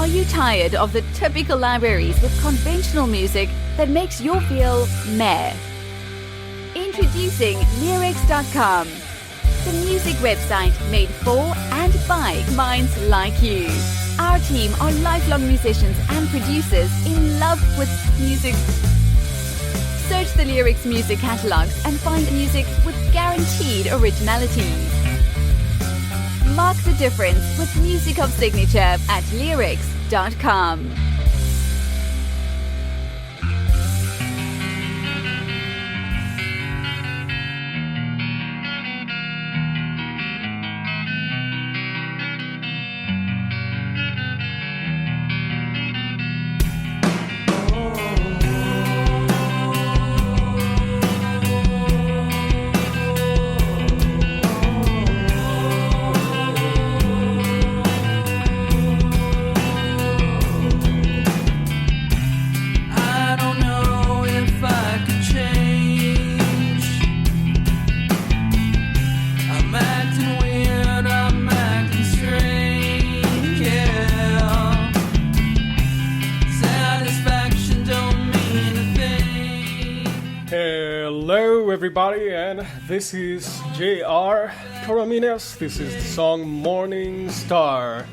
Are you tired of the typical libraries with conventional music that makes you feel meh? Introducing Leerecs.com, the music website made for and by minds like you. Our team are lifelong musicians and producers in love with music. Search the Leerecs music catalogs and find music with guaranteed originality. Mark the difference with music of signature at Leerecs.com. Hello everybody, and this is J.R. Corominas. This is the song Morning Star,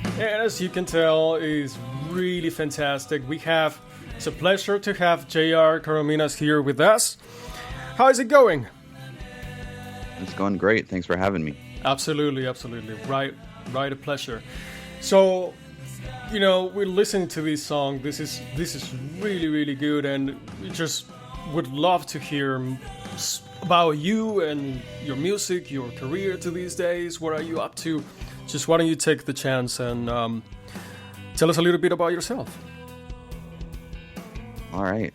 and as you can tell, it's really fantastic. It's a pleasure to have J.R. Corominas here with us. How is it going? It's going great. Thanks for having me. Absolutely. Right, a pleasure. So, we're listening to this song. This is really good, and we just would love to hear about you and your music, your career to these days. What are you up to? Just why don't you take the chance and tell us a little bit about yourself. All right.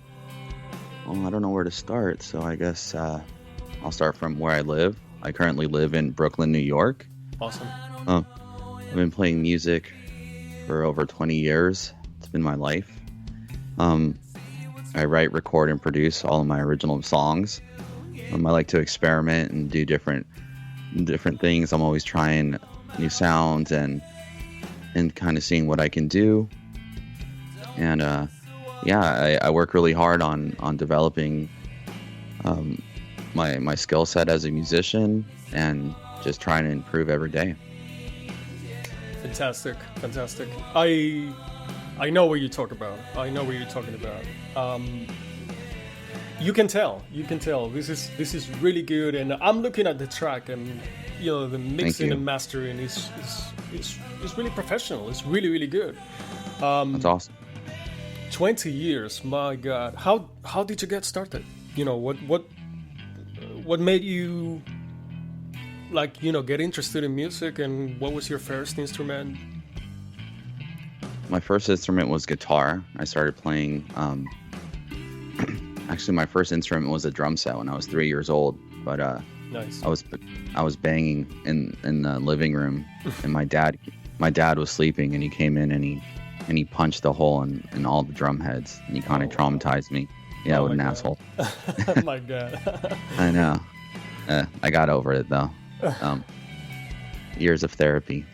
Well, I don't know where to start, so I guess I'll start from where I live. I currently live in Brooklyn, New York. Awesome. I've been playing music for over 20 years. It's been my life. I write, record, and produce all of my original songs. I like to experiment and do different things. I'm always trying new sounds and kind of seeing what I can do. And I work really hard on developing my skill set as a musician and just trying to improve every day. Fantastic. I know what you're talking about. You can tell. This is really good, and I'm looking at the track, and the mixing and mastering is really professional. It's really good. That's awesome. 20 years, my God. How did you get started? What made you get interested in music, and what was your first instrument? My first instrument was guitar. I started playing. Actually, my first instrument was a drum set when I was 3 years old. But nice. I was banging in the living room, and my dad was sleeping, and he came in and he punched a hole in all the drum heads, and he kind of traumatized me. Yeah, with an asshole. Oh my God. I know. I got over it though. Years of therapy.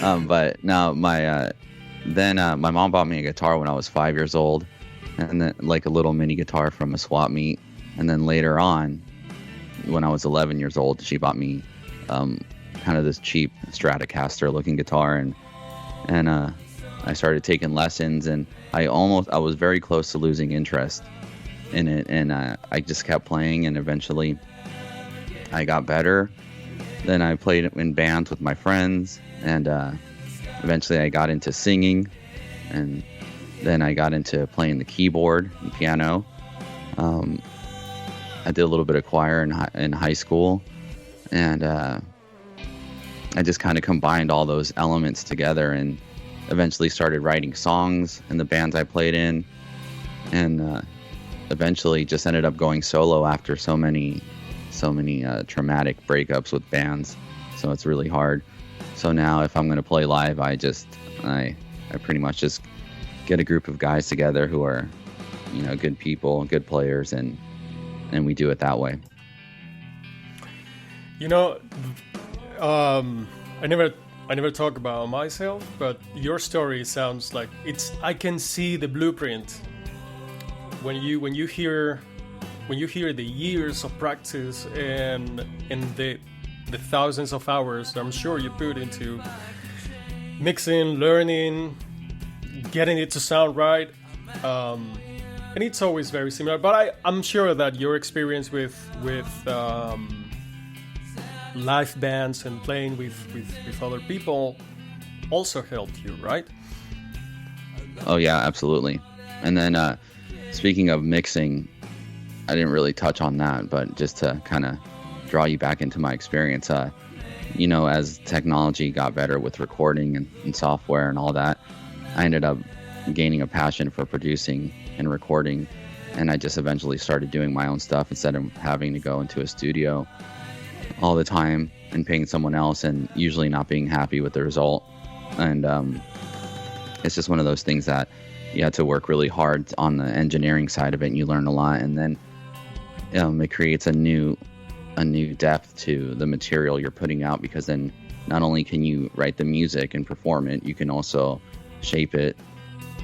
But now my mom bought me a guitar when I was 5 years old, and then like a little mini guitar from a swap meet. And then later on, when I was 11 years old, she bought me kind of this cheap Stratocaster looking guitar, and I started taking lessons, and I was very close to losing interest in it, and I just kept playing, and eventually I got better. Then I played in bands with my friends, and eventually I got into singing, and then I got into playing the keyboard and piano. I did a little bit of choir in high school, and I just kind of combined all those elements together and eventually started writing songs in the bands I played in, and eventually just ended up going solo after so many traumatic breakups with bands. So it's really hard. So now if I'm going to play live, I pretty much just get a group of guys together who are, good people, good players, and we do it that way. I never talk about myself, but your story sounds like I can see the blueprint when you hear the years of practice and the thousands of hours that I'm sure you put into mixing, learning, getting it to sound right, and it's always very similar. But I'm sure that your experience with live bands and playing with other people also helped you, right? Oh yeah, absolutely. And then speaking of mixing, I didn't really touch on that, but just to kind of draw you back into my experience, as technology got better with recording and software and all that, I ended up gaining a passion for producing and recording, and I just eventually started doing my own stuff instead of having to go into a studio all the time and paying someone else and usually not being happy with the result. And it's just one of those things that you have to work really hard on the engineering side of it, and you learn a lot, and then it creates a new depth to the material you're putting out, because then not only can you write the music and perform it, you can also shape it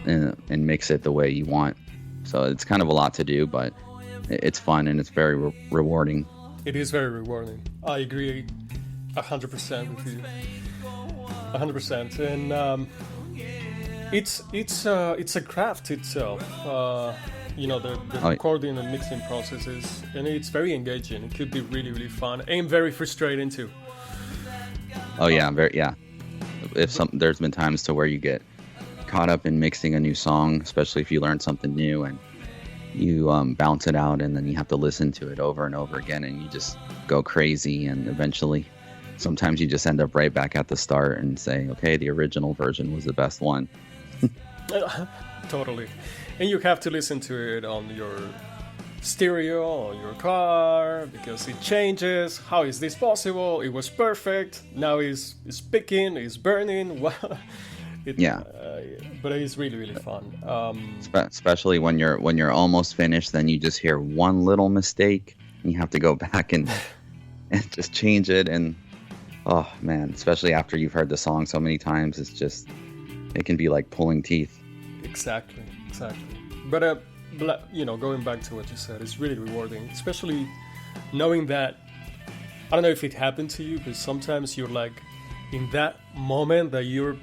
and mix it the way you want. So it's kind of a lot to do, but it's fun and it's very rewarding. It is very rewarding. I agree 100% with you. 100%. And it's a craft itself. The recording and mixing processes, and it's very engaging. It could be really, really fun and very frustrating too. Oh yeah, there's been times to where you get caught up in mixing a new song, especially if you learn something new and you bounce it out, and then you have to listen to it over and over again, and you just go crazy, and eventually sometimes you just end up right back at the start and say, okay, the original version was the best one. Totally. And you have to listen to it on your stereo or your car, because it changes. How is this possible? It was perfect. Now it's picking, it's burning. But it's really, really fun. Especially when you're almost finished, then you just hear one little mistake, and you have to go back and just change it. And oh man, especially after you've heard the song so many times, it can be like pulling teeth. Exactly. But going back to what you said, it's really rewarding, especially knowing that. I don't know if it happened to you, but sometimes you're like in that moment that you're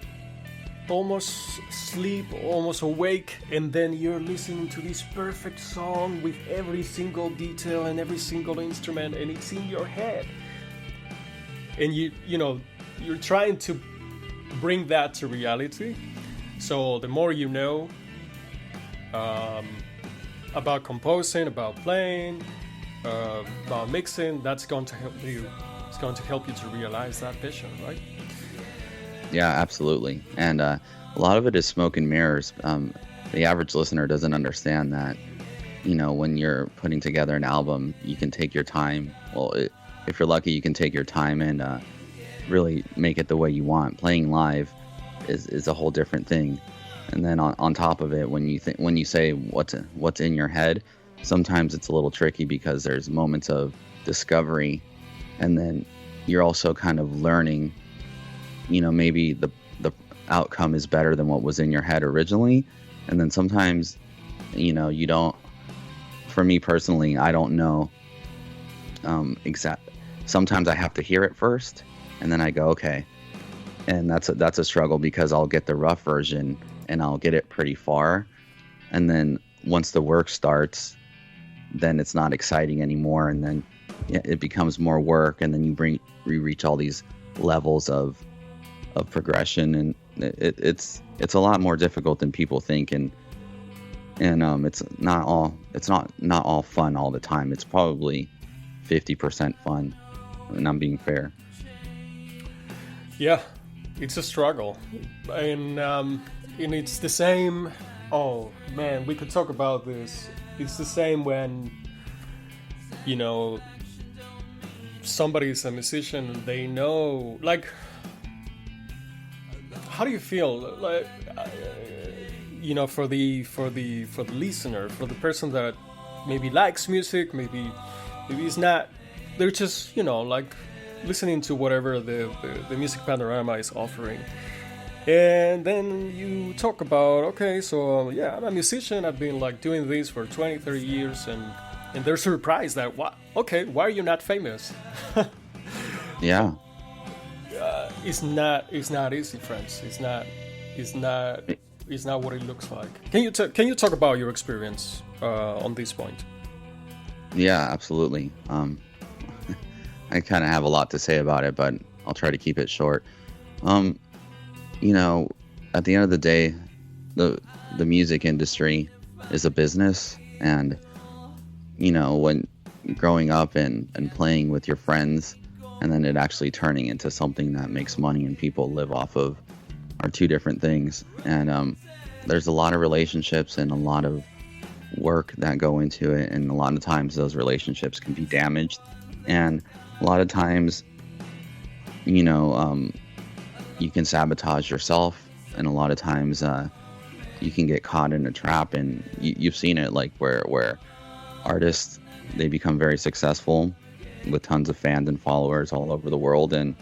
almost asleep, almost awake, and then you're listening to this perfect song with every single detail and every single instrument, and it's in your head, and you're trying to bring that to reality. So the more you know about composing, about playing, about mixing, that's going to help you. It's going to help you to realize that vision, right? Yeah, absolutely. And a lot of it is smoke and mirrors. The average listener doesn't understand that, when you're putting together an album, you can take your time. Well, if you're lucky, you can take your time and really make it the way you want. Playing live is a whole different thing. And then on top of it, when you say what's in your head, sometimes it's a little tricky, because there's moments of discovery, and then you're also kind of learning. Maybe the outcome is better than what was in your head originally, and then sometimes, you don't. For me personally, I don't know Sometimes I have to hear it first, and then I go, okay. And that's a struggle, because I'll get the rough version and I'll get it pretty far, and then once the work starts, then it's not exciting anymore, and then it becomes more work, and then you reach all these levels of progression, and it's a lot more difficult than people think, and it's not all fun all the time. It's probably 50% fun, and I'm being fair. Yeah, it's a struggle, and it's the same. Oh man, we could talk about this. It's the same when somebody's a musician and they know, like, how do you feel, like, for the listener, for the person that maybe likes music, maybe it's not, they're just like listening to whatever the music panorama is offering. And then you talk about, okay, so yeah, I'm a musician. I've been like doing this for 20, 30 years, and they're surprised that, what? Okay, why are you not famous? Yeah. It's not easy, friends. It's not what it looks like. Can you talk about your experience on this point? Yeah, absolutely. I kind of have a lot to say about it, but I'll try to keep it short. You know, at the end of the day, the music industry is a business, and you know, when growing up and playing with your friends, and then it actually turning into something that makes money and people live off of, are two different things. And there's a lot of relationships and a lot of work that go into it, and a lot of times those relationships can be damaged, and a lot of times, you know, you can sabotage yourself, and a lot of times you can get caught in a trap. And you've seen it, like where artists, they become very successful with tons of fans and followers all over the world, and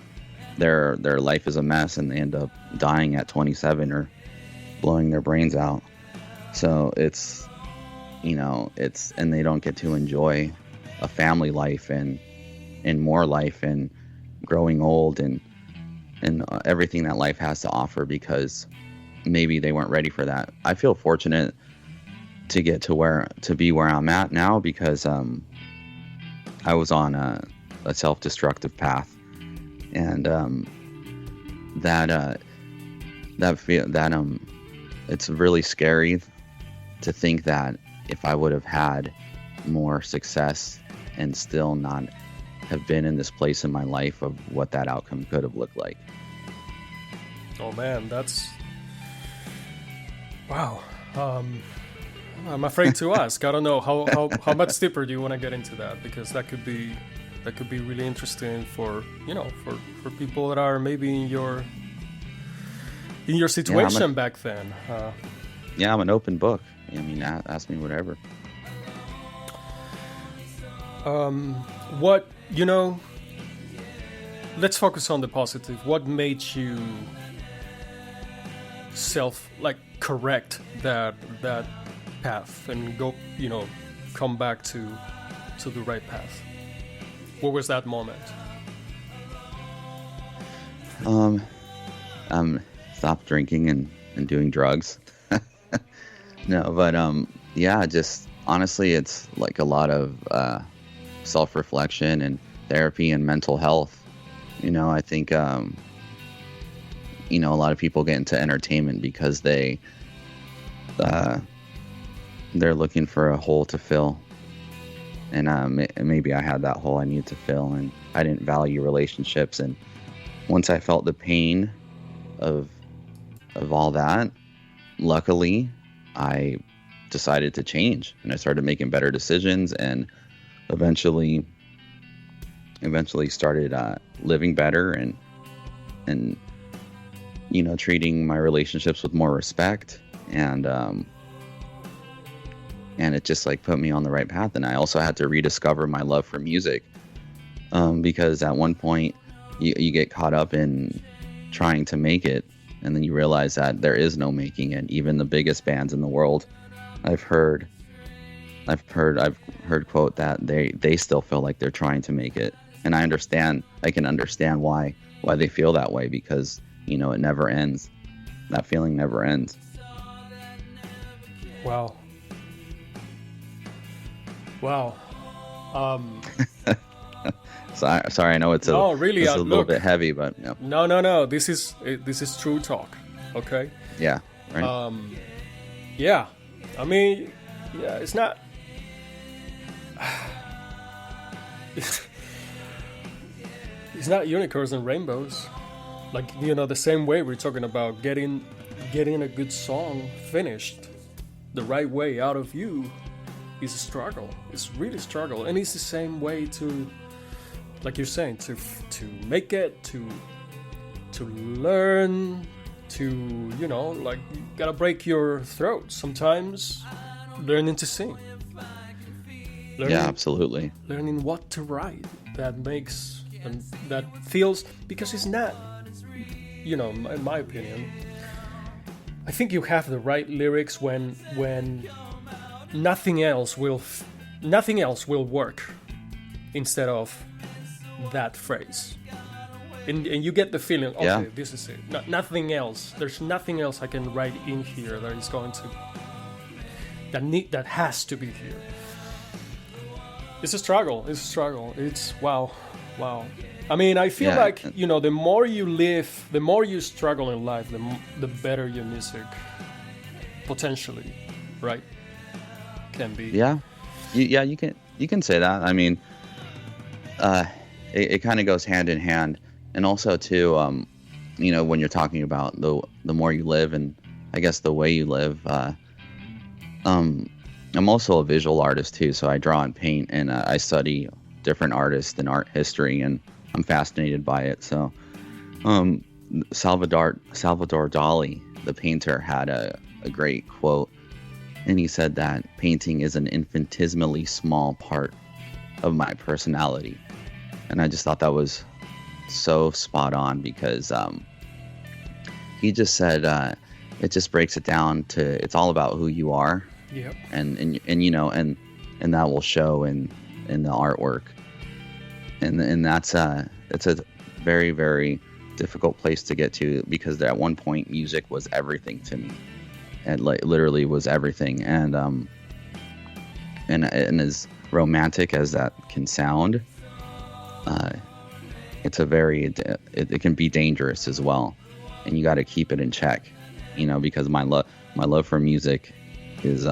their life is a mess, and they end up dying at 27 or blowing their brains out. So it's, you know, and they don't get to enjoy a family life and more life and growing old and everything that life has to offer, because maybe they weren't ready for that. I feel fortunate to get to be where I'm at now, because I was on a self-destructive path, and it's really scary to think that if I would have had more success and still not have been in this place in my life, of what that outcome could have looked like. Oh man, that's wow. I'm afraid to ask. I don't know how much deeper do you want to get into that, because that could be really interesting for, you know, for people that are maybe in your situation back then. Yeah, I'm an open book. I mean, ask me whatever. What, you know, let's focus on the positive. What made you correct that path and go, you know, come back to the right path? What was that moment? Stop drinking and doing drugs. No, but yeah, just honestly, it's like a lot of self-reflection and therapy and mental health. You know, I think you know, a lot of people get into entertainment because they're looking for a hole to fill, and maybe I had that hole I needed to fill, and I didn't value relationships. And once I felt the pain of all that, luckily I decided to change, and I started making better decisions, and eventually started living better and you know, treating my relationships with more respect, and it just like put me on the right path. And I also had to rediscover my love for music, because at one point you get caught up in trying to make it, and then you realize that there is no making it. Even the biggest bands in the world, I've heard quote that they still feel like they're trying to make it. And I can understand why they feel that way, because, you know, it never ends. That feeling never ends. Wow. Sorry, I know it's a little bit heavy, but yeah. No. This is true talk. Okay. Yeah. Right. Yeah. I mean, yeah. It's not. It's not unicorns and rainbows. Like, you know, the same way we're talking about getting a good song finished the right way out of you is a struggle. It's really a struggle, and it's the same way to, like you're saying, to make it, to learn, to, you know, like, you gotta break your throat sometimes, learning to sing. Yeah, absolutely. Learning what to write that makes and that feels, because it's not, you know, in my opinion, I think you have the right lyrics when nothing else will work instead of that phrase. And you get the feeling, okay, Yeah. this is it. Nothing else. There's nothing else I can write in here that is going to that has to be here. It's a struggle. It's wow. I mean, I feel like, you know, the more you live, the more you struggle in life, the better your music potentially, right, can be. Yeah, you can say that. I mean, it kind of goes hand in hand, and also too, you know, when you're talking about the more you live, and I guess the way you live. I'm also a visual artist too, so I draw and paint, and I study different artists and art history, and I'm fascinated by it. So, Salvador Dali, the painter, had a great quote, and he said that painting is an infinitesimally small part of my personality, and I just thought that was so spot on, because he just said it just breaks it down to, it's all about who you are. Yep. And you know, and that will show in the artwork, and that's it's a very, very difficult place to get to, because at one point music was everything to me, and like literally was everything, and as romantic as that can sound, it's a very it can be dangerous as well, and you got to keep it in check, you know, because my love for music is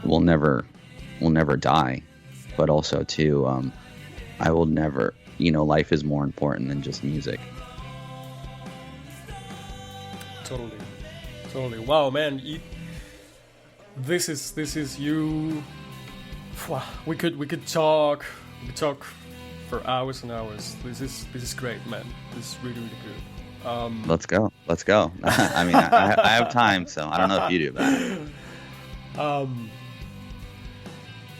will never die, but also too, I will never, you know, life is more important than just music. Totally. Wow, man, this is you. Wow, we could talk for hours and hours. This is great, man. This is really good. Let's go. I mean, I have time, so I don't know if you do, but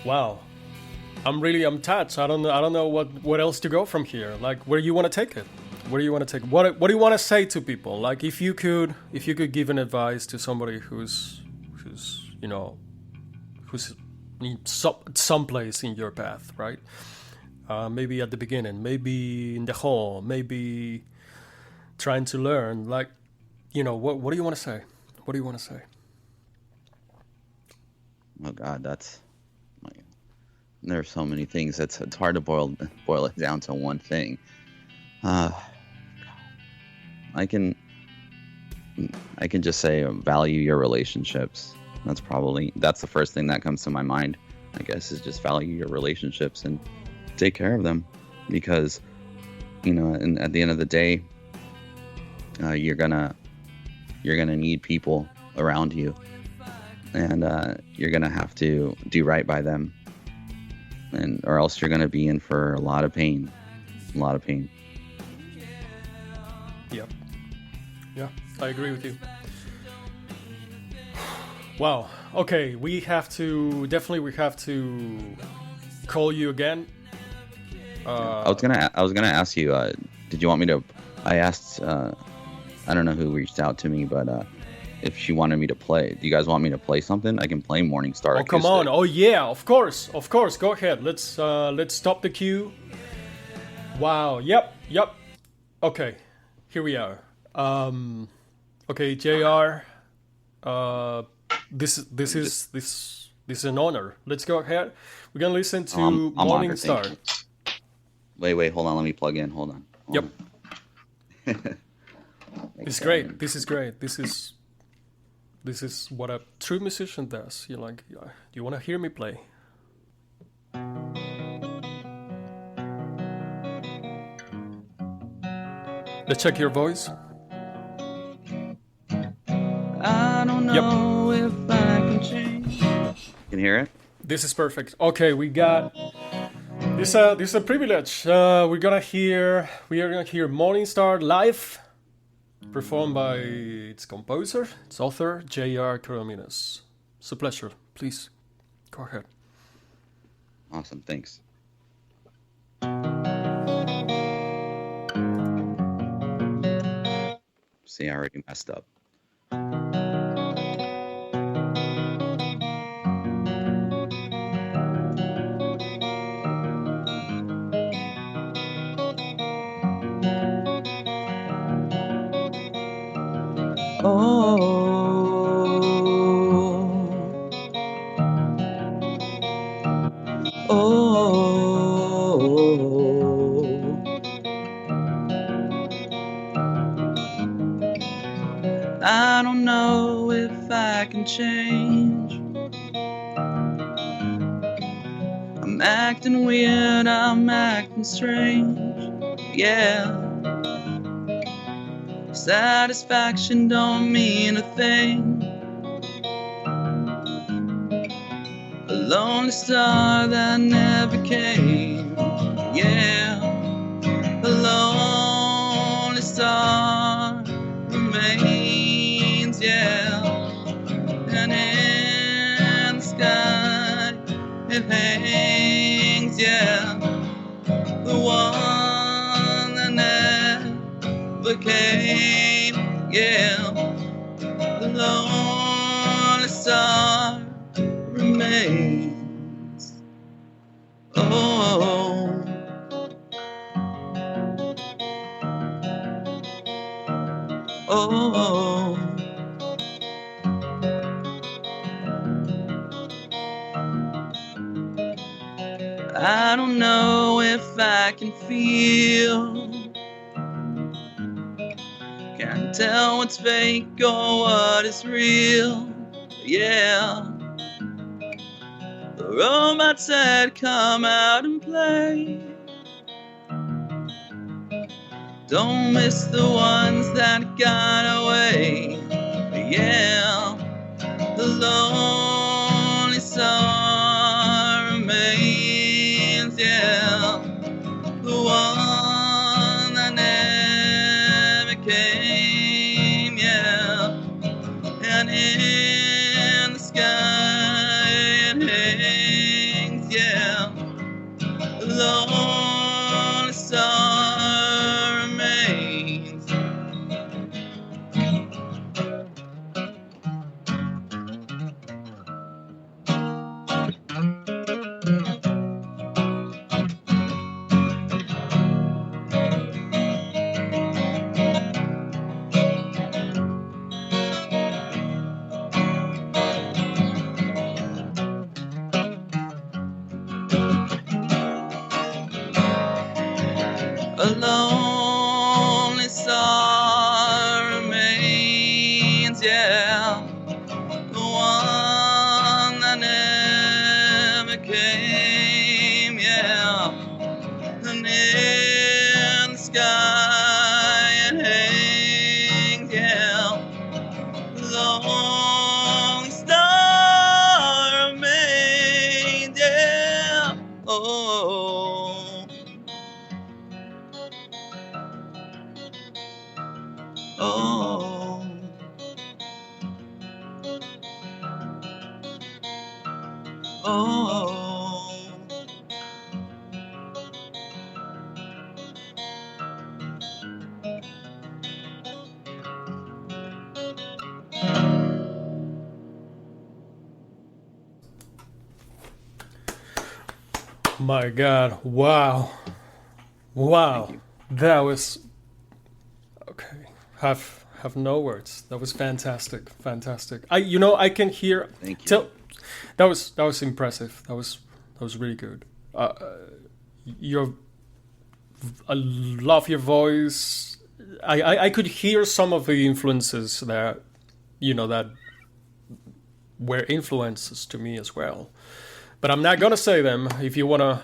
wow, I'm touched. I don't know what else to go from here. Like, where do you want to take it? What do you want to say to people? Like, if you could give an advice to somebody who's you know, who's in some place in your path, right? Maybe at the beginning, maybe in the hall, maybe trying to learn, like, you know, what do you want to say? What do you want to say? Oh God, there's so many things. It's hard to boil it down to one thing. I can just say value your relationships. That's the first thing that comes to my mind, I guess, is just value your relationships and take care of them, because, you know, and at the end of the day, you're gonna need people around you, and you're gonna have to do right by them, or else you're gonna be in for a lot of pain. Yep. Yeah, I agree with you. Wow. Okay, we have to call you again. I was gonna ask you. Did you want me to? I asked. I don't know who reached out to me, but if she wanted me to play, do you guys want me to play something? I can play Morning Star. Oh, Acoustic. come on! Oh yeah, of course. Go ahead. Let's stop the queue. Wow. Yep. Okay, here we are. Okay, JR. This is an honor. Let's go ahead. We're gonna listen to I'm Morning Star. Wait, hold on. Let me plug in. Hold on. Yep. It's great. This is great. This is what a true musician does. You're like, you want to hear me play? Let's check your voice. I don't know if I can change. You can hear it? This is perfect. Okay, we got this is a privilege. We're gonna hear Morning Star live, performed by its composer, its author, J.R. Corominas. It's a pleasure. Please, go ahead. Awesome, thanks. See, I already messed up. I don't know if I can change. I'm acting weird, I'm acting strange. Yeah. Satisfaction don't mean a thing. A lonely star that never came. Yeah. A lonely star remains, yeah. And in the sky it hangs, yeah. The one that never came, yeah. The lonely star remains. Oh. Oh, I don't know if I can feel. Can't tell what's fake or what is real. Yeah, the robots said come out and play. Don't miss the ones that got away. Yeah, the lonely star remains. Yeah, the one that never came. Yeah, and in the sky it hangs. Yeah, the lonely star. A lonely star remains, yeah. The one that never came, yeah. And in the sky it hangs, yeah. The lonely star remains, yeah. Oh. Oh, oh, My God! Wow, wow, that was okay. Have no words. That was fantastic, fantastic. I can hear. Thank you. That was impressive. That was really good. I love your voice. I could hear some of the influences that that were influences to me as well. But I'm not gonna say them. If you wanna,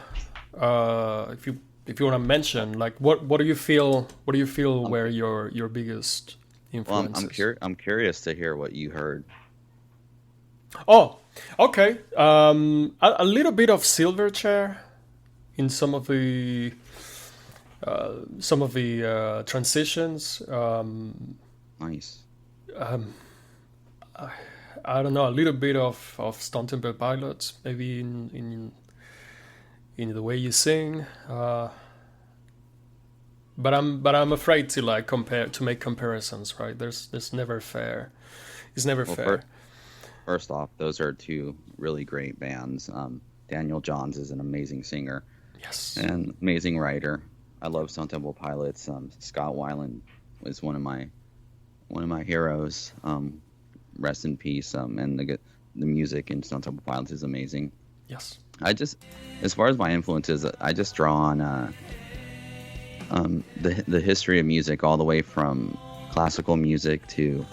if you wanna mention, like what do you feel? What do you feel were your biggest influences? Well, I'm curious to hear what you heard. Oh, okay. A little bit of Silverchair in some of the transitions. Nice. I don't know, a little bit of Stone Temple Pilots, maybe in the way you sing. I'm afraid to like make comparisons, right? There's never fair. It's never fair. First off, those are two really great bands. Daniel Johns is an amazing singer. Yes. And amazing writer. I love Stone Temple Pilots. Scott Weiland was one of my heroes. Rest in peace. And the music in Stone Temple Pilots is amazing. Yes. As far as my influences, I just draw on the history of music all the way from classical music to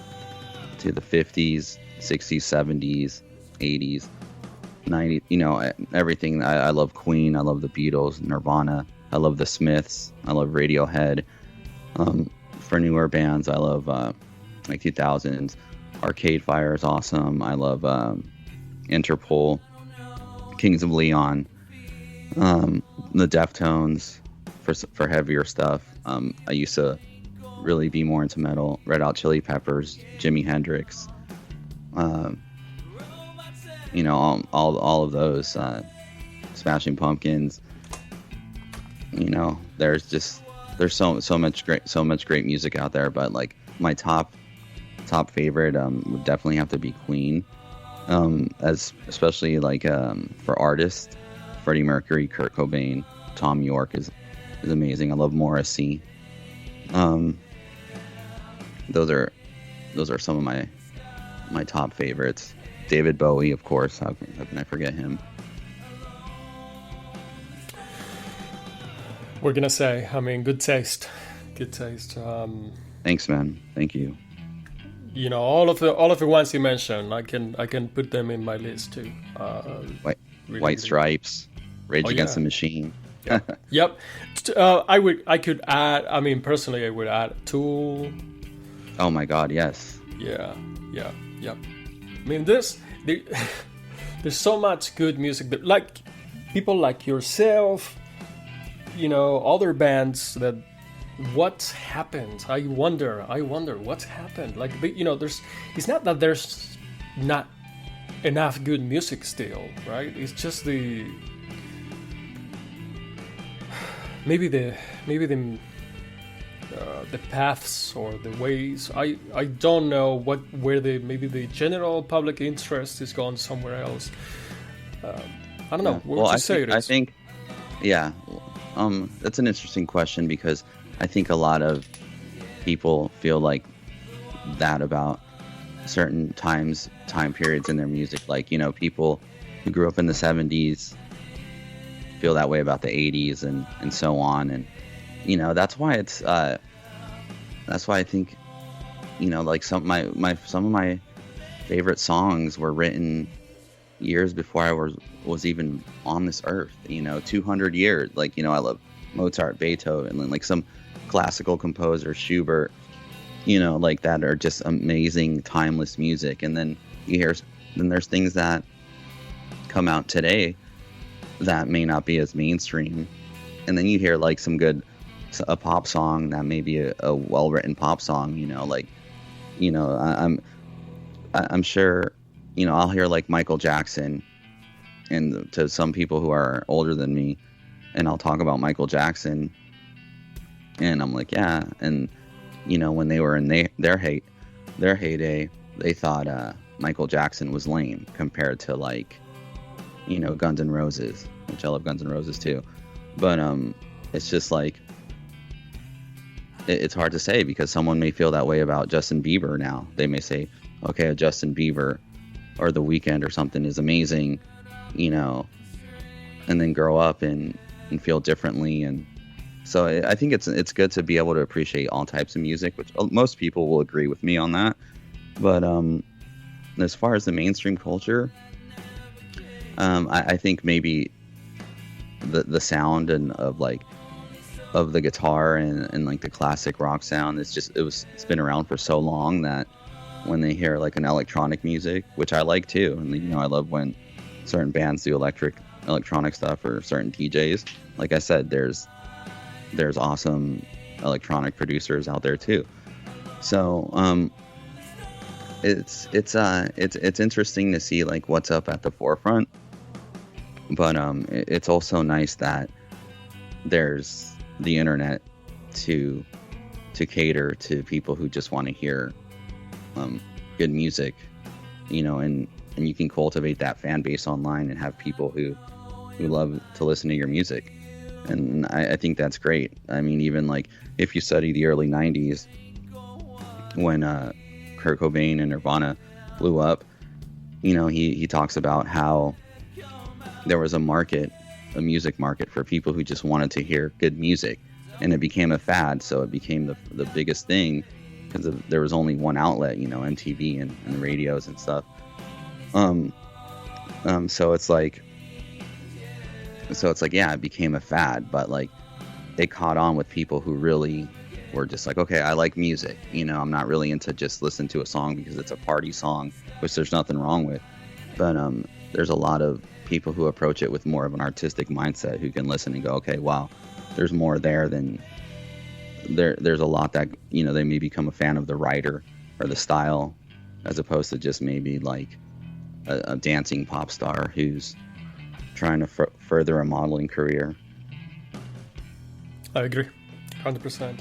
the 50s, 60s, 70s, 80s, 90s. You know, everything. I love Queen. I love the Beatles, Nirvana. I love the Smiths. I love Radiohead. For newer bands, I love like 2000s. Arcade Fire is awesome. I love Interpol, Kings of Leon, the Deftones for heavier stuff. I used to really be more into metal. Red Hot Chili Peppers, Jimi Hendrix. You know, all of those. Smashing Pumpkins. You know, there's so much great music out there, but like my top favorite would definitely have to be Queen. Especially like for artists, Freddie Mercury, Kurt Cobain, Tom York is amazing. I love Morrissey. Those are some of my top favorites. David Bowie, of course. How can I forget him? We're gonna say, I mean, good taste. Thanks, man. Thank you. You know, all of the ones you mentioned, I can put them in my list too. White Stripes, Rage Against the Machine. Yep. I could add. I mean, personally, I would add Tool. Oh my God, yes. Yeah. I mean, there's so much good music that, like, people like yourself, you know, other bands that. What's happened? I wonder what's happened. Like, you know, it's not that there's not enough good music still, right? It's just maybe the paths or the ways. I don't know where maybe the general public interest is gone somewhere else. I don't know. Well, I think, yeah. That's an interesting question because I think a lot of people feel like that about certain time periods in their music. Like, you know, people who grew up in the 70s feel that way about the 80s and so on. And, you know, that's why I think, you know, like some of my favorite songs were written years before I was even on this earth, you know, 200 years. Like, you know, I love Mozart, Beethoven, and like some classical composer, Schubert, you know, like that are just amazing, timeless music. And then there's things that come out today that may not be as mainstream. And then you hear like a pop song that may be a well-written pop song, you know, like, you know, I'm sure, you know, I'll hear like Michael Jackson, and to some people who are older than me, and I'll talk about Michael Jackson, and I'm like, yeah. And, you know, when they were in their heyday, they thought Michael Jackson was lame compared to, like, you know, Guns N' Roses, which I love Guns N' Roses too. But it's just like, it's hard to say because someone may feel that way about Justin Bieber now. They may say, okay, Justin Bieber or The Weeknd or something is amazing, you know, and then grow up and feel differently. And so I think it's good to be able to appreciate all types of music, which most people will agree with me on that. But as far as the mainstream culture, I think maybe the sound of the guitar and like the classic rock sound it's been around for so long that when they hear like an electronic music, which I like too, and you know, I love when certain bands do electronic stuff or certain DJs. Like I said, there's awesome electronic producers out there too. So it's interesting to see like what's up at the forefront, but it's also nice that there's the internet to cater to people who just want to hear good music, you know, and you can cultivate that fan base online and have people who love to listen to your music. And I think that's great. I mean, even like if you study the early 90s when Kurt Cobain and Nirvana blew up, you know, he talks about how there was a music market for people who just wanted to hear good music, and it became a fad. So it became the biggest thing because there was only one outlet, you know, MTV and radios and stuff. So it's like, yeah, it became a fad, but like it caught on with people who really were just like, okay, I like music, you know, I'm not really into just listen to a song because it's a party song, which there's nothing wrong with. But there's a lot of people who approach it with more of an artistic mindset who can listen and go, okay, wow, there's more there than there's a lot that, you know, they may become a fan of the writer or the style as opposed to just maybe like a dancing pop star who's trying to further a modeling career. I agree 100%.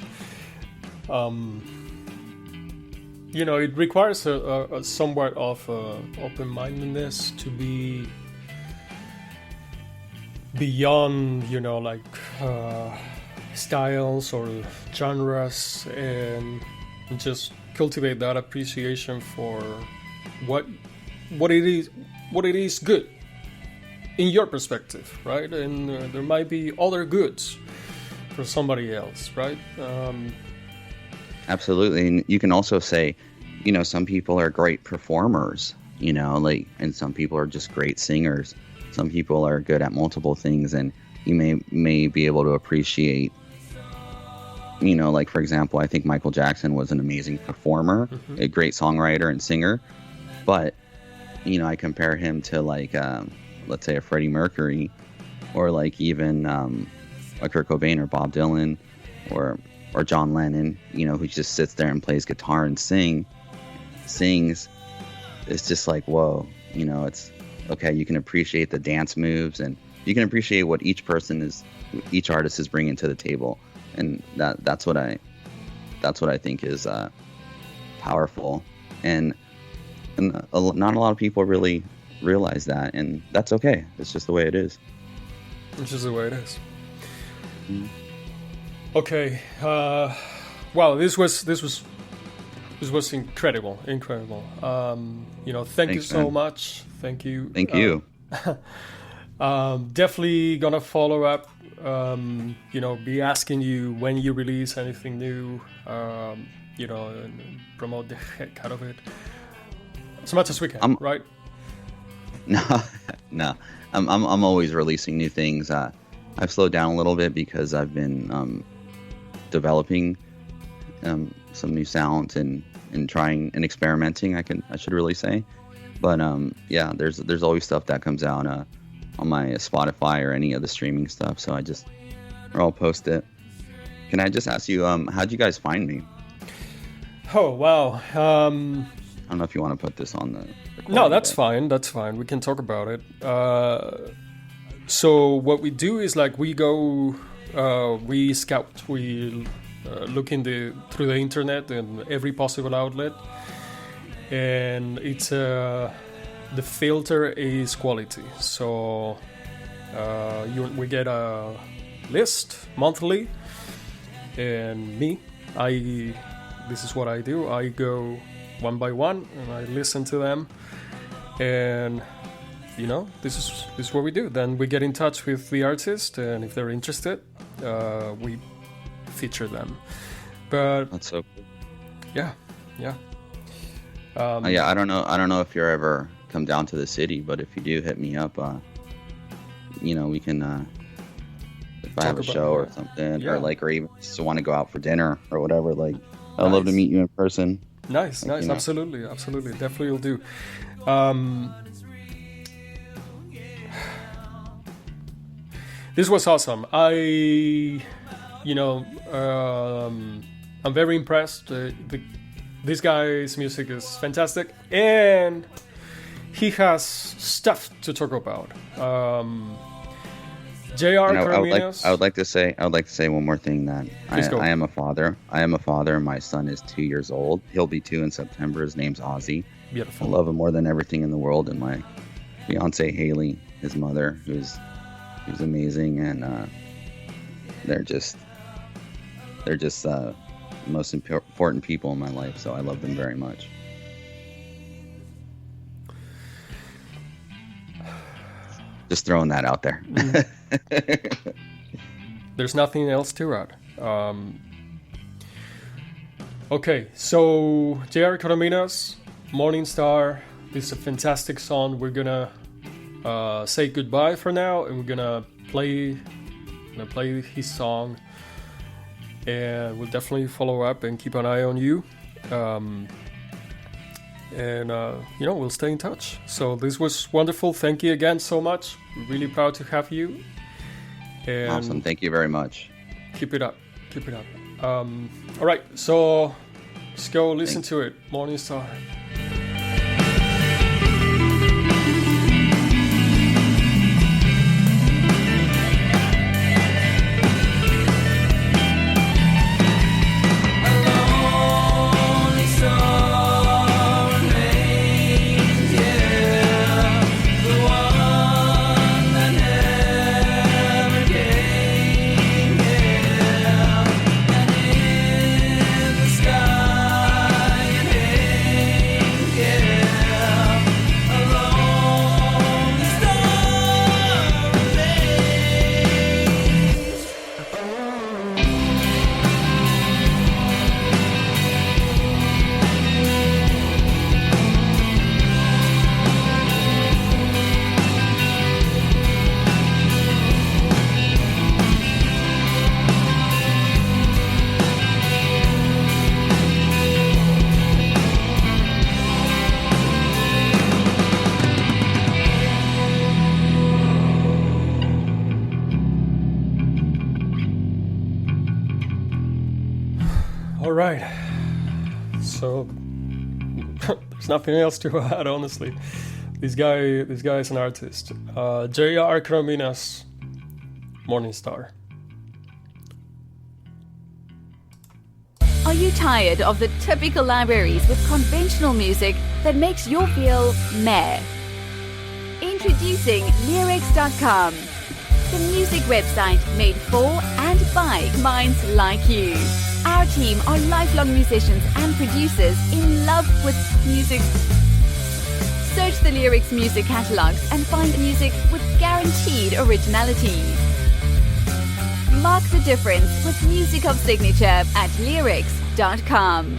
You know, it requires a somewhat of open-mindedness to be beyond, you know, like styles or genres, and just cultivate that appreciation for what it is good in your perspective, right? And there might be other goods for somebody else, right? Absolutely. And you can also say, you know, some people are great performers, you know, like, and some people are just great singers. Some people are good at multiple things, and you may be able to appreciate, you know, like, for example, I think Michael Jackson was an amazing performer, a great songwriter and singer, but, you know, I compare him to like, let's say a Freddie Mercury, or like even a Kurt Cobain or Bob Dylan or John Lennon, you know, who just sits there and plays guitar and sings. It's just like, whoa, you know, it's okay. You can appreciate the dance moves, and you can appreciate what each artist is bringing to the table, and that's what I think is powerful, and not a lot of people really realize that, and that's okay. It's just the way it is. It's just the way it is. Okay. Wow, this was incredible. You know, thank you so much. Thank you. Thank you. Definitely gonna follow up. You know, be asking you when you release anything new. You know, and promote the heck out of it as much as we can. Right? No. I'm always releasing new things. I've slowed down a little bit because I've been developing some new sounds and trying and experimenting. I should really say, but yeah, there's always stuff that comes out on my Spotify or any of the streaming stuff. So I'll post it. Can I just ask you, how'd you guys find me? Oh wow. I don't know if you want to put this on the recording. No, that's fine. That's fine. We can talk about it. So what we do is like we go, we scout, we look through the internet and every possible outlet, and it's the filter is quality. So we get a list monthly, and this is what I do. I go one by one and I listen to them, and you know, this is what we do. Then we get in touch with the artist, and if they're interested, we feature them. But that's so cool. Yeah. Yeah, I don't know if you're ever come down to the city, but if you do, hit me up. You know, we can if I have a show or something, or even just want to go out for dinner or whatever. Like, I'd love to meet you in person. Nice. You know. Absolutely, definitely will do. This was awesome. I'm very impressed. This guy's music is fantastic, and he has stuff to talk about. J.R. And Corominas. I would like to say one more thing, that Please go. I am a father. I am a father, and my son is 2 years old. He'll be 2 in September. His name's Ozzy. I Beautiful. love him more than everything in the world. And my fiance Haley, his mother, who's amazing, and they're just the most important people in my life. So I love them very much. Just throwing that out there. There's nothing else to add. Okay, so J.R. Corominas, Morning Star. This is a fantastic song. We're gonna say goodbye for now, and we're gonna play his song, and we'll definitely follow up and keep an eye on you. We'll stay in touch. So this was wonderful. Thank you again so much. We're really proud to have you. And Awesome. Thank you very much. keep it up. All right, so let's go listen to it. Morning Star. All right, so there's nothing else to add, honestly. This guy is an artist. J.R. Corominas, Morning Star. Are you tired of the typical libraries with conventional music that makes you feel meh? Introducing Leerecs.com, the music website made for and by minds like you. Our team are lifelong musicians and producers in love with music. Search the Leerecs music catalogs and find music with guaranteed originality. Mark the difference with music of signature at Leerecs.com.